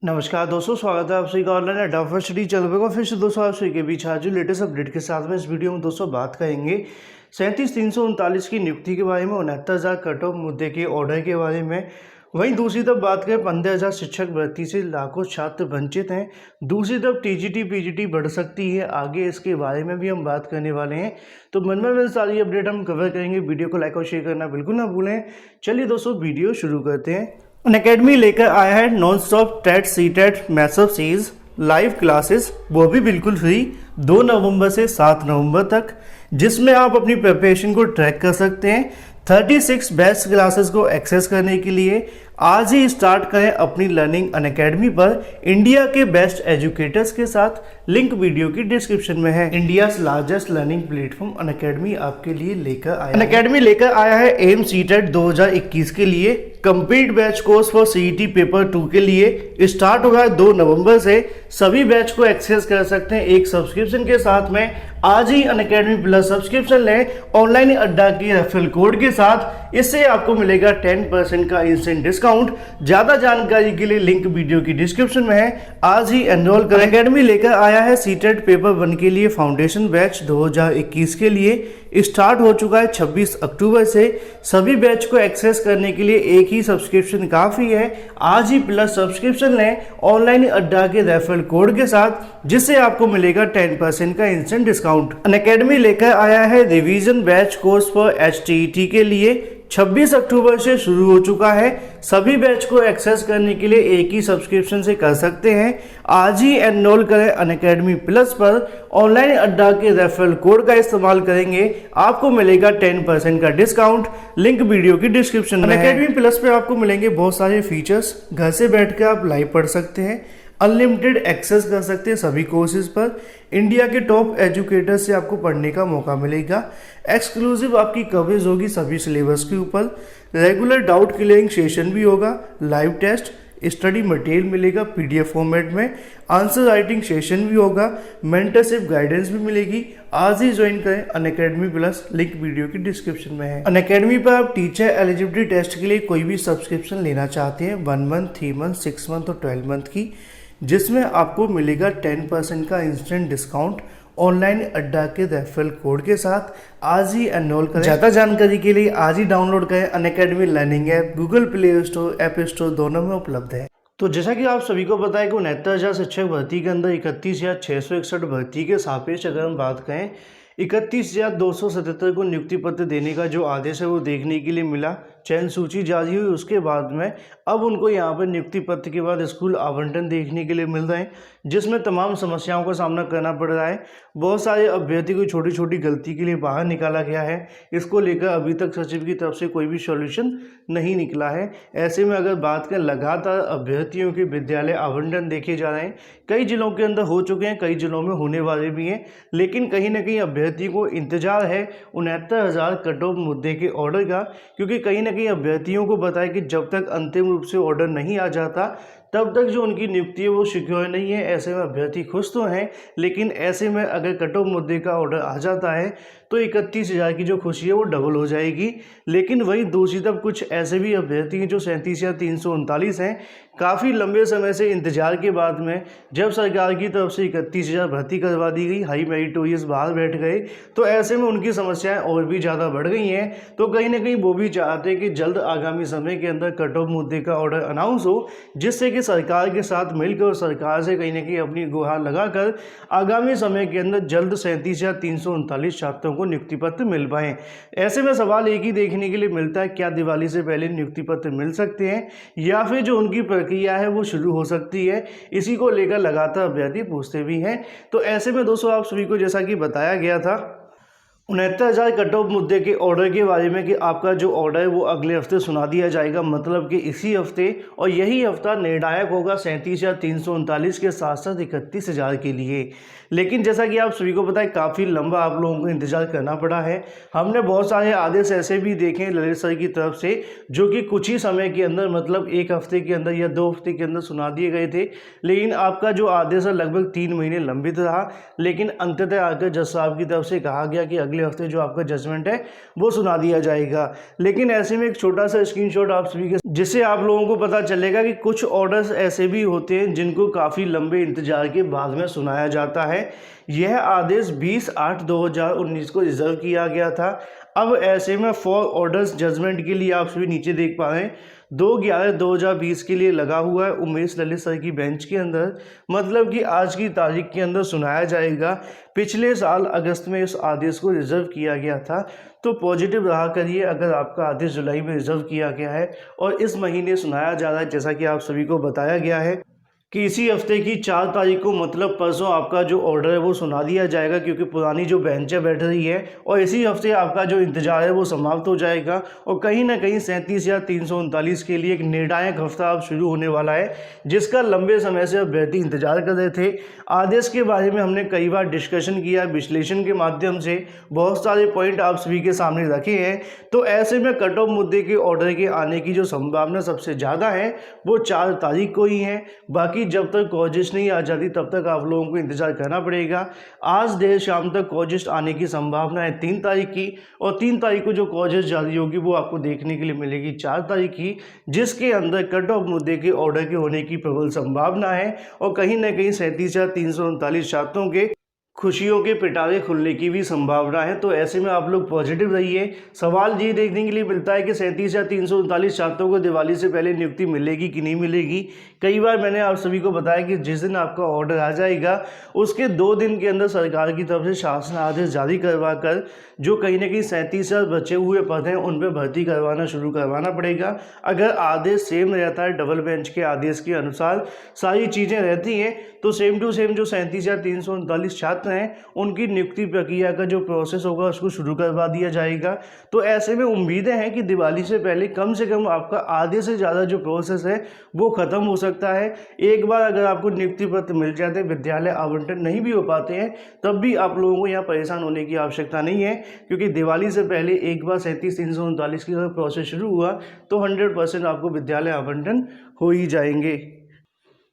नमस्कार दोस्तों, स्वागत है आप सभी का ऑनलाइन अड्डा स्टडी चैनल पर। फिर से दोस्तों आप सभी के बीच आज लेटेस्ट अपडेट के साथ में इस वीडियो में दोस्तों बात करेंगे 37,339 की नियुक्ति के बारे में, 69,000 कट ऑफ मुद्दे के ऑर्डर के बारे में। वहीं दूसरी तरफ बात करें 15,000 शिक्षक भर्ती से लाखों छात्र वंचित हैं। दूसरी तरफ टीजीटी पीजीटी बढ़ सकती है आगे, इसके बारे में भी हम बात करने वाले हैं। तो मन सारी अपडेट हम कवर करेंगे। वीडियो को लाइक और शेयर करना बिल्कुल ना भूलें। चलिए दोस्तों वीडियो शुरू करते हैं। अनअकैडमी लेकर आया है non stop TET C TET maths series live classes, वो भी बिल्कुल फ्री 2 नवंबर से 7 नवंबर तक, जिसमें आप अपनी प्रिपरेशन को ट्रैक कर सकते हैं। 36 बेस्ट क्लासेस को एक्सेस करने के लिए आज ही स्टार्ट करें अपनी लर्निंग अनअकैडमी पर इंडिया के बेस्ट एजुकेटर्स के साथ। लिंक वीडियो की डिस्क्रिप्शन में है। India largest learning platform Unacademy आपके लिए लेकर आया अनअकैडमी लेकर आया है एम सीटेट 2021 के लिए complete batch course for CET paper 2 के लिए। स्टार्ट होगा 2 नवंबर से। सभी बैच को एक्सेस कर सकते हैं एक सब्सक्रिप्शन के साथ में। आज ही अनअकैडमी प्लस सब्सक्रिप्शन लें ऑनलाइन अड्डा की रेफरल कोड के साथ। इससे आपको मिलेगा 10% का इंस्टेंट डिस्काउंट। ज्यादा जानकारी के लिए लिंक वीडियो की डिस्क्रिप्शन में है। आज ही एनरोल करें। अनअकैडमी लेकर आया है सीटेट पेपर 1 के लिए फाउंडेशन बैच 2021 के लिए। स्टार्ट हो चुका है 26 अक्टूबर से। सभी बैच को एक्सेस करने के लिए एक ही सब्सक्रिप्शन काफ़ी है। आज ही प्लस सब्सक्रिप्शन लें ऑनलाइन अड्डा के रेफरल कोड के साथ, जिससे आपको मिलेगा 10% का इंस्टेंट डिस्काउंट। अनअकैडमी लेकर आया है revision batch course for HTET के लिए। 26 अक्टूबर से शुरू हो चुका है। सभी बैच को एक्सेस करने के लिए एक ही सब्सक्रिप्शन से कर सकते हैं। आज ही एनरोल करें अनअकैडमी प्लस पर। ऑनलाइन अड्डा के रेफरल कोड का इस्तेमाल करेंगे, आपको मिलेगा 10% का डिस्काउंट। लिंक वीडियो की डिस्क्रिप्शन में है। अनअकैडमी प्लस पे आपको मिलेंगे बहुत सारे फीचर्स। घर से बैठकर आप लाइव पढ़ सकते हैं, अनलिमिटेड एक्सेस कर सकते हैं सभी कोर्सेज पर। इंडिया के टॉप एजुकेटर से आपको पढ़ने का मौका मिलेगा। एक्सक्लूसिव आपकी कवरेज होगी सभी सिलेबस के ऊपर। रेगुलर डाउट क्लियरिंग सेशन भी होगा। लाइव टेस्ट, स्टडी मटेरियल मिलेगा पीडीएफ फॉर्मेट में। आंसर राइटिंग सेशन भी होगा। मेंटरशिप गाइडेंस भी मिलेगी। आज ही ज्वाइन करें अनअकैडमी प्लस। लिंक वीडियो की डिस्क्रिप्शन में है। अनअकैडमी पर आप टीचर एलिजिबिलिटी टेस्ट के लिए कोई भी सब्सक्रिप्शन लेना चाहते हैं 1 मंथ, 3 मंथ, 6 मंथ और 12 मंथ की, जिसमें आपको मिलेगा 10% का इंस्टेंट डिस्काउंट ऑनलाइन अड्डा के रेफरल कोड के साथ। आज ही एनरोल करें। ज़्यादा जानकारी के लिए आज ही डाउनलोड करें Unacademy learning app. Google play store, app store दोनों में उपलब्ध है। तो जैसा कि आप सभी को पता है कि 69,000 शिक्षक भर्ती के अंदर 31,661 भर्ती के सापेक्ष अगर हम बात करें 31,277 को नियुक्ति पत्र देने का जो आदेश है वो देखने के लिए मिला। चयन सूची जारी हुई, उसके बाद में अब उनको यहाँ पर नियुक्ति पत्र के बाद स्कूल आवंटन देखने के लिए मिल रहे हैं, जिसमें तमाम समस्याओं का सामना करना पड़ रहा है। बहुत सारे अभ्यर्थी को छोटी छोटी गलती के लिए बाहर निकाला गया है। इसको लेकर अभी तक सचिव की तरफ से कोई भी सॉल्यूशन नहीं निकला है। ऐसे में अगर बात करें, लगातार अभ्यर्थियों के विद्यालय आवंटन देखे जा रहे हैं। कई जिलों के अंदर हो चुके हैं, कई जिलों में होने वाले भी हैं, लेकिन कहीं ना कहीं अभ्यर्थी को इंतजार है 69,000 कट ऑफ मुद्दे के ऑर्डर का, क्योंकि कहीं ना कहीं अभ्यर्थियों को बताया कि जब तक अंतिम रूप से ऑर्डर नहीं आ जाता तब तक जो उनकी नियुक्ति है वो सिक्योर नहीं है। ऐसे में अभ्यर्थी खुश तो हैं, लेकिन ऐसे में अगर कट ऑफ मुद्दे का ऑर्डर आ जाता है तो 31,000 की जो खुशी है वो डबल हो जाएगी। लेकिन वहीं दूसरी तरफ कुछ ऐसे भी अभ्यर्थी हैं जो 37,339 हैं। काफ़ी लंबे समय से इंतजार के बाद में जब सरकार की तरफ से 31,000 भर्ती करवा दी गई, हाई मेरिटोरियस बाहर बैठ गए, तो ऐसे में उनकी समस्याएं और भी ज़्यादा बढ़ गई हैं। तो कहीं ना कहीं वो भी चाहते हैं कि जल्द आगामी समय के अंदर कट ऑफ मुद्दे का ऑर्डर अनाउंस हो, जिससे कि सरकार के साथ मिलकर और सरकार से कहीं ना कहीं अपनी गुहार लगाकर आगामी समय के अंदर जल्द 37,339 छात्रों को नियुक्ति पत्र मिल पाए। ऐसे में सवाल एक ही देखने के लिए मिलता है, क्या दिवाली से पहले नियुक्ति पत्र मिल सकते हैं या फिर जो उनकी प्रक्रिया है वो शुरू हो सकती है। इसी को लेकर लगातार अभ्यर्थी पूछते भी हैं। तो ऐसे में दोस्तों आप सभी को जैसा कि बताया गया था 69,000 कट ऑफ मुद्दे के ऑर्डर के बारे में कि आपका जो ऑर्डर है वो अगले हफ्ते सुना दिया जाएगा, मतलब कि इसी हफ्ते, और यही हफ्ता निर्णायक होगा 37,339 के साथ साथ 31,000 के लिए। लेकिन जैसा कि आप सभी को पता है काफ़ी लंबा आप लोगों को इंतजार करना पड़ा है। हमने बहुत सारे आदेश ऐसे भी देखे ललित सर की तरफ से जो कि कुछ ही समय के अंदर, मतलब 1 हफ्ते के अंदर या 2 हफ्ते के अंदर सुना दिए गए थे, लेकिन आपका जो आदेश है लगभग 3 महीने लंबित रहा। लेकिन अंततः आकर जज साहब की तरफ से कहा गया कि अगले हफ्ते जो आपका जजमेंट है वो सुना दिया जाएगा। लेकिन ऐसे में एक छोटा सा स्क्रीनशॉट आप सभी के, जिससे आप लोगों को पता चलेगा कि कुछ ऑर्डर्स ऐसे भी होते हैं जिनको काफ़ी लंबे इंतजार के बाद में सुनाया जाता है। यह आदेश 20/8/2019 को रिजर्व किया गया था। अब ऐसे में 4 ऑर्डर्स जजमेंट के लिए आप सभी नीचे देख पा रहे हैं 2/11/2020 के लिए लगा हुआ है उमेश ललित सर की बेंच के अंदर, मतलब कि आज की तारीख के अंदर सुनाया जाएगा। पिछले साल अगस्त में इस आदेश को रिजर्व किया गया था, तो पॉजिटिव रहा करिए अगर आपका आदेश जुलाई में रिजर्व किया गया है और इस महीने सुनाया जा रहा है। जैसा कि आप सभी को बताया गया है कि इसी हफ्ते की 4 तारीख को मतलब परसों आपका जो ऑर्डर है वो सुना दिया जाएगा, क्योंकि पुरानी जो बेंच बैठ रही है, और इसी हफ्ते आपका जो इंतजार है वो समाप्त हो जाएगा और कहीं ना कहीं 37 या 339 के लिए एक निर्णायक हफ्ता अब शुरू होने वाला है, जिसका लंबे समय से अभ्यर्थी इंतजार कर रहे थे। आदेश के बारे में हमने कई बार डिस्कशन किया, विश्लेषण के माध्यम से बहुत सारे पॉइंट आप सभी के सामने रखे हैं। तो ऐसे में कट ऑफ मुद्दे के ऑर्डर के आने की जो संभावना सबसे ज़्यादा है वो 4 तारीख को ही है। बाकी जब तक कॉजिस्ट नहीं आ जाती तब तक आप लोगों को इंतजार करना पड़ेगा। आज देर शाम तक कॉजिस्ट आने की संभावना है 3 तारीख की, और 3 तारीख को जो कॉजिस्ट जारी होगी वो आपको देखने के लिए मिलेगी 4 तारीख की, जिसके अंदर कट ऑफ मुद्दे के ऑर्डर के होने की प्रबल संभावना है और कहीं ना कहीं 37,339 छात्रों के खुशियों के पिटारे खुलने की भी संभावना है। तो ऐसे में आप लोग पॉजिटिव रहिए। सवाल ये देखने के लिए मिलता है कि 37 या 339 छात्रों को दिवाली से पहले नियुक्ति मिलेगी कि नहीं मिलेगी। कई बार मैंने आप सभी को बताया कि जिस दिन आपका ऑर्डर आ जाएगा उसके 2 दिन के अंदर सरकार की तरफ से शासन आदेश जारी करवा कर जो कहीं ना कहीं 37,000 बचे हुए पद हैं उन पर भर्ती करवाना पड़ेगा। अगर आदेश सेम रहता है, डबल बेंच के आदेश के अनुसार सारी चीज़ें रहती हैं, तो सेम टू सेम जो 37 या 339 छात्र हैं उनकी नियुक्ति प्रक्रिया का जो प्रोसेस होगा उसको शुरू करवा दिया जाएगा। तो ऐसे में उम्मीदें हैं कि दिवाली से पहले कम से कम आपका आधे से ज़्यादा जो प्रोसेस है वो ख़त्म हो सकता है। एक बार अगर आपको नियुक्ति पत्र मिल जाते, विद्यालय आवंटन नहीं भी हो पाते हैं, तब भी आप लोगों को यहाँ परेशान होने की आवश्यकता नहीं है, क्योंकि दिवाली से पहले एक बार 37,339 की अगर प्रोसेस शुरू हुआ तो 100% आपको विद्यालय आवंटन हो ही जाएंगे।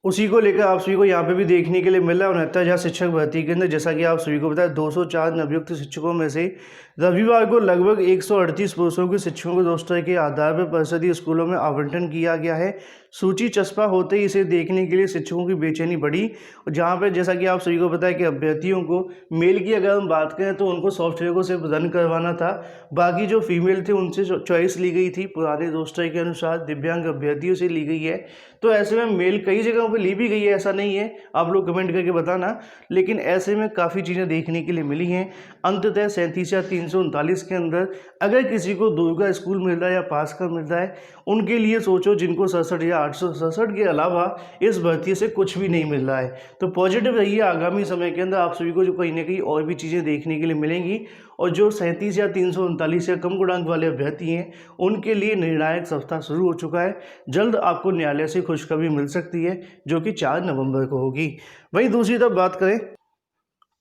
उसी को लेकर आप सभी को यहाँ पे भी देखने के लिए मिल रहा है 69,000 शिक्षक भर्ती के अंदर। जैसा कि आप सभी को पता है 204 नवयुक्त शिक्षकों में से रविवार को लगभग 138 पुरुषों के शिक्षकों को रोस्टर के आधार पर परिषदीय स्कूलों में आवंटन किया गया है। सूची चस्पा होते ही इसे देखने के लिए शिक्षकों की बेचैनी बढ़ी, जहाँ पर जैसा कि आप सभी को पता है कि अभ्यर्थियों को मेल की अगर हम बात करें तो उनको सॉफ्टवेयर को सिर्फ रन करवाना था, बाकी जो फीमेल थे उनसे चॉइस ली गई थी पुराने रोस्टर के अनुसार, दिव्यांग अभ्यर्थियों से ली गई है। तो ऐसे में मेल कई जगहों पर ली भी गई है, ऐसा नहीं है, आप लोग कमेंट करके बताना, लेकिन ऐसे में काफ़ी चीज़ें देखने के लिए मिली हैं। अंततः 37 या 339 के अंदर अगर किसी को दुर्गा स्कूल मिल रहा है या पास का मिल रहा है, उनके लिए सोचो जिनको 67 या 867 के अलावा इस भर्ती से कुछ भी नहीं मिल रहा है। तो पॉजिटिव रहिए, आगामी समय के अंदर आप सभी को जो कहीं ना कहीं और भी चीज़ें देखने के लिए मिलेंगी, और जो 37 या 339 या कम गुणांक वाले अभ्यर्थी हैं उनके लिए निर्णायक सप्ताह शुरू हो चुका है। जल्द आपको न्यायालय से खुशखबरी मिल सकती है, जो कि 4 नवंबर को होगी। वहीं दूसरी तरफ बात करें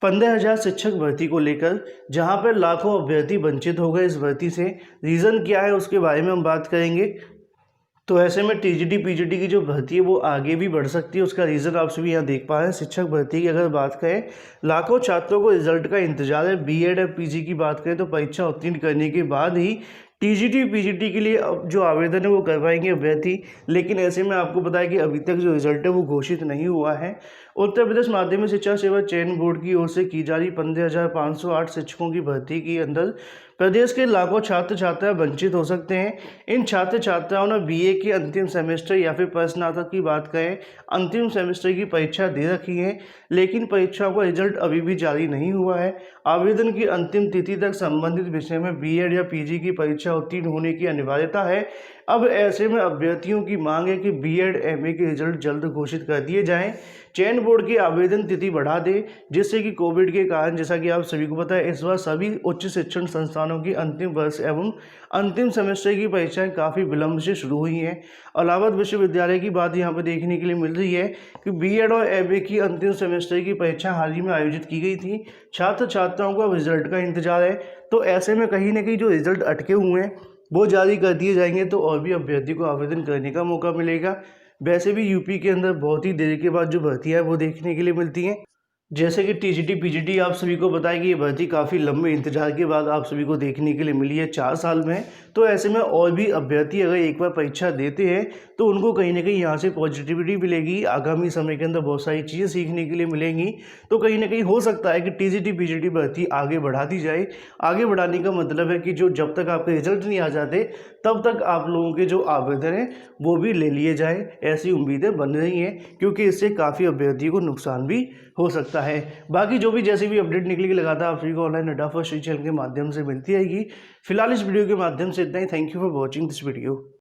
15,000 शिक्षक भर्ती को लेकर, जहां पर लाखों अभ्यर्थी वंचित हो गए इस भर्ती से। रीज़न क्या है उसके बारे में हम बात करेंगे। तो ऐसे में टीजीटी पीजीटी की जो भर्ती है वो आगे भी बढ़ सकती है। उसका रीज़न आप सभी यहाँ देख पा रहे हैं। शिक्षक भर्ती की अगर बात करें, लाखों छात्रों को रिजल्ट का इंतजार है। बीएड और पीजी की बात करें तो परीक्षा उत्तीर्ण करने के बाद ही टीजीटी पीजीटी के लिए अब जो आवेदन है वो करवाएंगे अभ्यर्थी। लेकिन ऐसे में आपको पता है कि अभी तक जो रिजल्ट है वो घोषित नहीं हुआ है। उत्तर प्रदेश माध्यमिक शिक्षा सेवा चयन बोर्ड की ओर से की जा रही 15,508 शिक्षकों की भर्ती के अंदर प्रदेश के लाखों छात्र छात्राएं वंचित हो सकते हैं। इन छात्र छात्राओं ने बीए के अंतिम सेमेस्टर या फिर प्रश्नार्थक की बात करें, अंतिम सेमेस्टर की परीक्षा दे रखी है, लेकिन परीक्षाओं का रिजल्ट अभी भी जारी नहीं हुआ है। आवेदन की अंतिम तिथि तक संबंधित विषय में बीएड या पीजी की परीक्षा उत्तीर्ण होने की अनिवार्यता है। अब ऐसे में अभ्यर्थियों की मांग है कि बीएड एमए के रिजल्ट जल्द घोषित कर दिए जाएं। चयन बोर्ड की आवेदन तिथि बढ़ा दे, जिससे कि कोविड के कारण, जैसा कि आप सभी को पता है, इस बार सभी उच्च शिक्षण संस्थानों की अंतिम वर्ष एवं अंतिम सेमेस्टर की परीक्षाएं काफ़ी विलंब से शुरू हुई हैं। इलाहाबाद विश्वविद्यालय की बात यहाँ पर देखने के लिए मिल रही है कि बीएड और एमए की अंतिम सेमेस्टर की परीक्षा हाल ही में आयोजित की गई थी। छात्र छात्राओं को रिजल्ट का इंतजार है, तो ऐसे में कहीं ना कहीं जो रिजल्ट अटके हुए हैं वो जारी कर दिए जाएंगे, तो और भी अभ्यर्थी को आवेदन करने का मौका मिलेगा। वैसे भी यूपी के अंदर बहुत ही देर के बाद जो भर्तियाँ हैं वो देखने के लिए मिलती हैं, जैसे कि टीजीटी पीजीटी आप सभी को बताया कि ये भर्ती काफ़ी लंबे इंतजार के बाद आप सभी को देखने के लिए मिली है 4 साल में। तो ऐसे में और भी अभ्यर्थी अगर एक बार परीक्षा देते हैं तो उनको कहीं ना कहीं यहाँ से पॉजिटिविटी मिलेगी, आगामी समय के अंदर बहुत सारी चीज़ें सीखने के लिए मिलेंगी। तो कहीं ना कहीं हो सकता है कि टीजीटी पीजीटी भर्ती आगे बढ़ा दी जाए। आगे बढ़ाने का मतलब है कि जो जब तक आपके रिजल्ट नहीं आ जाते तब तक आप लोगों के जो आवेदन हैं वो भी ले लिए जाए, ऐसी उम्मीदें बन रही हैं, क्योंकि इससे काफ़ी अभ्यर्थियों को नुकसान भी हो सकता है। बाकी जो भी जैसी भी अपडेट निकलेगी लगातार आप सभी को ऑनलाइन अड्डा फर्स्ट चैनल के माध्यम से मिलती रहेगी। फिलहाल इस वीडियो के माध्यम से इतना ही। Thank you for watching this video.